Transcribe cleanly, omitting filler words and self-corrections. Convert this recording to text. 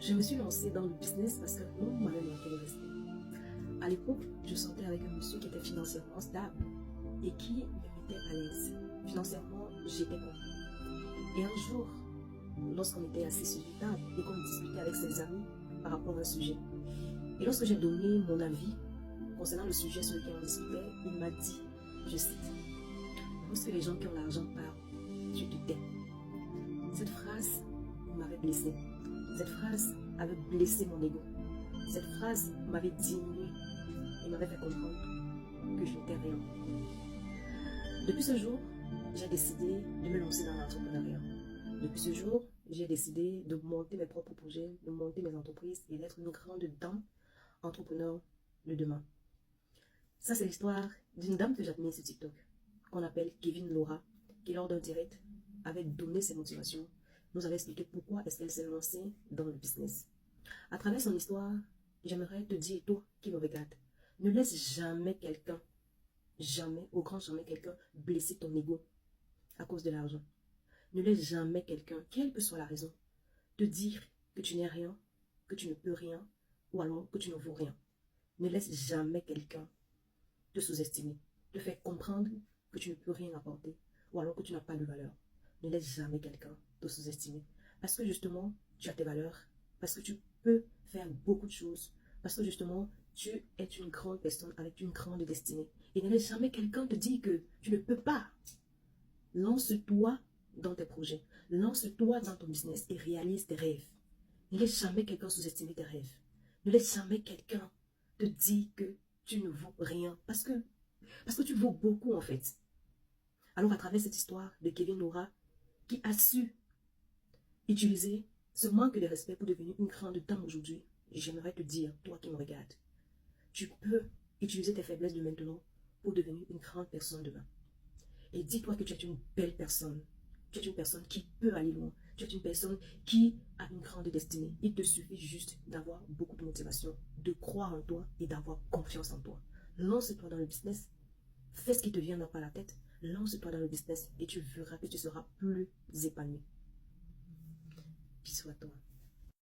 Je me suis lancée dans le business parce que on m'avait manqué de respect. À l'époque, je sortais avec un monsieur qui était financièrement stable et qui me mettait à l'aise. Financièrement, j'étais bon. Et un jour, lorsqu'on était assis sur une table et qu'on discutait avec ses amis par rapport à un sujet, et lorsque j'ai donné mon avis concernant le sujet sur lequel on discutait, il m'a dit, je cite, lorsque les gens qui ont l'argent parlent, tu te tais. Cette phrase m'avait blessée. Cette phrase avait blessé mon ego. Cette phrase m'avait diminué et m'avait fait comprendre que je n'étais rien. Depuis ce jour, j'ai décidé de me lancer dans l'entrepreneuriat. Depuis ce jour, j'ai décidé de monter mes propres projets, de monter mes entreprises et d'être une grande dame entrepreneur de demain. Ça, c'est l'histoire d'une dame que j'admire sur TikTok, qu'on appelle Kevin Laura, qui lors d'un direct avait donné ses motivations, nous avait expliqué pourquoi est-ce qu'elle s'est lancée dans le business. À travers son histoire, j'aimerais te dire, toi qui me regardes, ne laisse jamais quelqu'un, jamais, au grand jamais quelqu'un, blesser ton ego à cause de l'argent. Ne laisse jamais quelqu'un, quelle que soit la raison, te dire que tu n'es rien, que tu ne peux rien, ou alors que tu ne vaux rien. Ne laisse jamais quelqu'un te sous-estimer, te faire comprendre que tu ne peux rien apporter, ou alors que tu n'as pas de valeur. Ne laisse jamais quelqu'un te sous-estimer. Parce que justement, tu as tes valeurs, parce que tu peux faire beaucoup de choses, parce que justement, tu es une grande personne avec une grande destinée. Et ne laisse jamais quelqu'un te dire que tu ne peux pas. Lance-toi dans tes projets, lance-toi dans ton business et réalise tes rêves. Ne laisse jamais quelqu'un sous-estimer tes rêves. Ne laisse jamais quelqu'un te dire que tu ne vaux rien, parce que tu vaux beaucoup en fait. Alors à travers cette histoire de Kevin Laura, qui a su utiliser ce manque de respect pour devenir une grande dame aujourd'hui, j'aimerais te dire, toi qui me regardes, tu peux utiliser tes faiblesses de maintenant pour devenir une grande personne demain. Et dis-toi que tu es une belle personne. Tu es une personne qui peut aller loin. Tu es une personne qui a une grande destinée. Il te suffit juste d'avoir beaucoup de motivation, de croire en toi et d'avoir confiance en toi. Lance-toi dans le business. Fais ce qui te vient par la tête. Lance-toi dans le business et tu verras que tu seras plus épanoui. Bisous à toi.